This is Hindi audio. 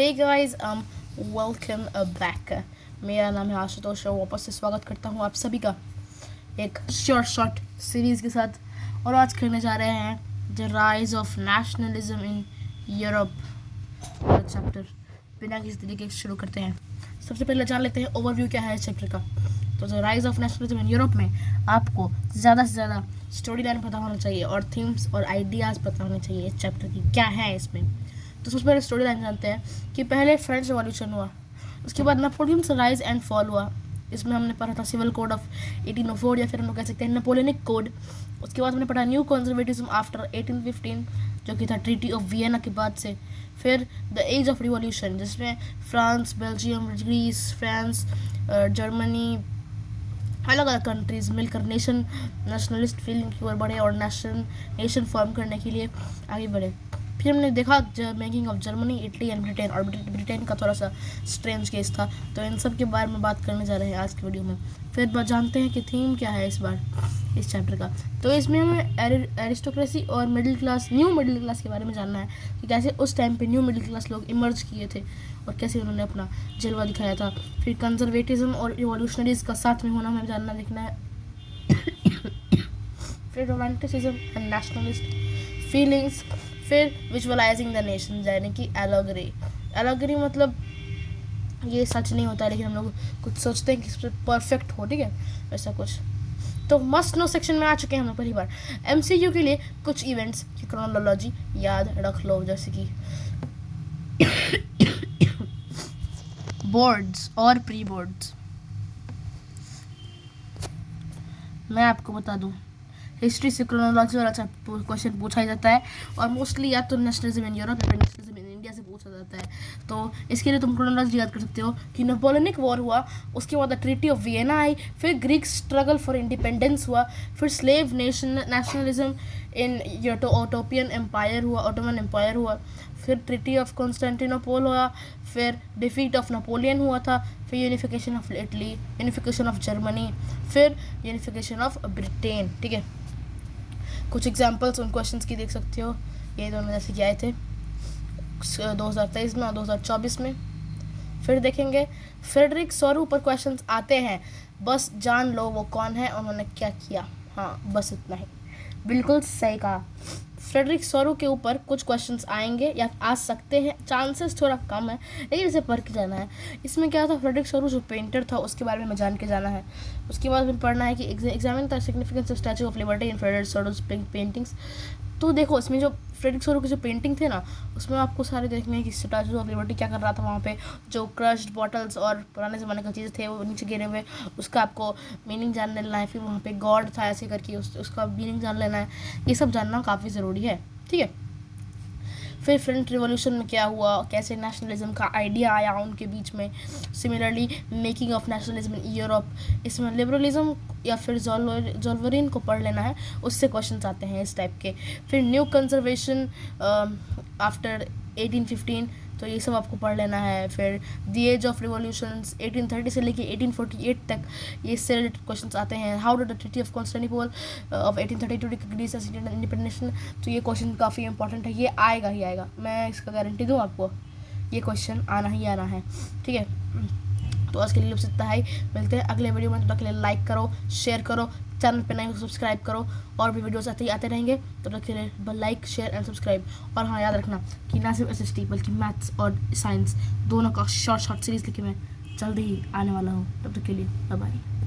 Hey guys welcome back. मेरा नाम है आशुतोष और वापस से स्वागत करता हूँ आप सभी का एक शॉर्ट सीरीज़ के साथ। और आज करने जा रहे हैं the rise of nationalism in Europe chapter. बिना किसी तरीके से शुरू करते हैं। सबसे पहले जान लेते हैं ओवरव्यू क्या है इस चैप्टर का। तो the rise of nationalism in Europe में आपको ज़्यादा से ज़्यादा स्टोरी लाइन पता होना चाहिए और थीम्स और आइडियाज़ पता होने चाहिए इस चैप्टर की क्या है इसमें। तो सबसे पहले स्टोरी लाइन जानते हैं कि पहले फ्रेंच रिवॉल्यूशन हुआ, उसके बाद नेपोलियन राइज एंड फॉल हुआ। इसमें हमने पढ़ा था सिविल कोड ऑफ 1804 या फिर हम लोग कह सकते हैं नेपोलियनिक कोड। उसके बाद हमने पढ़ा न्यू कंजर्वेटिज्म आफ्टर 1815 जो कि था ट्रीटी ऑफ वियना के बाद से। फिर द एज ऑफ रिवॉल्यूशन जिसमें France, Belgium, Greece, France, Germany, अलग अलग कंट्रीज मिलकर नेशनलिस्ट फीलिंग की ओर बढ़े और नेशन फॉर्म करने के लिए आगे बढ़े। फिर हमने देखा making of Germany, Italy and Britain, और ब्रिटेन का थोड़ा सा स्ट्रेंज केस था। तो इन सब के बारे में बात करने जा रहे हैं आज की वीडियो में। फिर जानते हैं कि थीम क्या है इस बार इस चैप्टर का। तो इसमें हमें एरिस्टोक्रेसी और middle class, new middle class के बारे में जानना है कि कैसे उस टाइम पे न्यू मिडिल क्लास लोग इमर्ज किए थे और कैसे उन्होंने अपना जलवा दिखाया था। फिर कंजर्वेटिज्म और रिवॉल्यूशनरीज का साथ में होना हमें जानना देखना है। फिर रोमांटिसिज्म एंड नेशनलिस्ट फीलिंग्स। फिर विजुअलाइजिंग द नेशन यानी कि एलोगरी मतलब ये सच नहीं होता है लेकिन हम लोग कुछ सोचते हैं कि परफेक्ट हो, ठीक है, ऐसा कुछ। तो मस्ट नो सेक्शन में आ चुके हैं हम लोग पहली बार। एमसीक्यू के लिए कुछ इवेंट्स की क्रोनोलॉजी याद रख लो, जैसे कि बोर्ड्स और प्री बोर्ड्स। मैं आपको बता दूं हिस्ट्री से क्रोनोलॉजी वाला क्वेश्चन पूछा जाता है और मोस्टली या तो नेशनलिज्म इन यूरोप या नेशनलिज्म इन इंडिया से पूछा जाता है। तो इसके लिए तुम क्रोनोलॉजी याद कर सकते हो कि नेपोलियनिक वॉर हुआ, उसके बाद ट्रीटी ऑफ वियना आई, फिर ग्रीक स्ट्रगल फॉर इंडिपेंडेंस हुआ, फिर slave nationalism in utopian empire हुआ, ओटोमन एम्पायर हुआ, फिर ट्रीटी ऑफ कॉन्स्टेंटिनोपल हुआ, फिर डिफीट ऑफ नेपोलियन हुआ था, फिर unification of Italy, unification of Germany, फिर यूनिफिकेशन ऑफ ब्रिटेन, ठीक है। कुछ एग्जाम्पल्स उन क्वेश्चंस की देख सकते हो, ये दोनों जैसे कि आए थे 2023 में और 2024 में। फिर देखेंगे फ्रेडरिक सोरू पर क्वेश्चंस आते हैं, बस जान लो वो कौन है, उन्होंने क्या किया। हाँ, बस इतना ही, बिल्कुल सही कहा। फ्रेडरिक सोरू के ऊपर कुछ क्वेश्चंस आएंगे या आ सकते हैं, चांसेस थोड़ा कम है लेकिन इसे पढ़ के जाना है। इसमें क्या था, फ्रेडरिक सोरू जो पेंटर था उसके बारे में जान के जाना है। उसके बाद फिर पढ़ना है कि examine the significance of statue of liberty in Frederic Sorrieu's paintings. तो देखो इसमें जो फ्रेडरिक सोरू की जो पेंटिंग थे ना, उसमें आपको सारे देखने हैं कि स्टैचू ऑफ लिबर्टी क्या कर रहा था वहाँ पे। जो क्रश्ड बॉटल्स और पुराने ज़माने का चीज़ थे वो नीचे गिरे हुए, उसका आपको मीनिंग जान लेना है। फिर वहाँ पे गॉड था ऐसे करके उसका मीनिंग जान लेना है। ये सब जानना काफ़ी ज़रूरी है, ठीक है। फिर फ्रेंच रिवॉल्यूशन में क्या हुआ, कैसे नेशनलिज्म का आइडिया आया उनके बीच में। Similarly making of nationalism in Europe, इसमें लिबरलिज्म या फिर जोल्वरिन को पढ़ लेना है, उससे क्वेश्चंस आते हैं इस टाइप के। फिर न्यू कंजर्वेशन आफ्टर 1815, तो ये सब आपको पढ़ लेना है। फिर द एज ऑफ रिवॉल्यूशंस 1830 से लेके 1848 तक ये इससे रिलेटेड क्वेश्चंस आते हैं। How did the treaty of Constantinople of 1832 recognise as independence, तो ये क्वेश्चन काफ़ी इंपॉर्टेंट है, ये आएगा ही आएगा, मैं इसका गारंटी दूँ आपको, ये क्वेश्चन आना ही आना है, ठीक है। तो आज के लिए बस इतना ही, मिलते हैं अगले वीडियो में। तब तक के लिए लाइक करो, शेयर करो, चैनल पे नए हो सब्सक्राइब करो, और भी वीडियोस आते रहेंगे। तब तक के लिए लाइक, शेयर एंड सब्सक्राइब। और हाँ, याद रखना कि ना सिर्फ SST बल्कि मैथ्स और साइंस दोनों का शॉर्ट सीरीज़ लेके मैं जल्दी ही आने वाला हूँ। तब तक के लिए बाय बाय।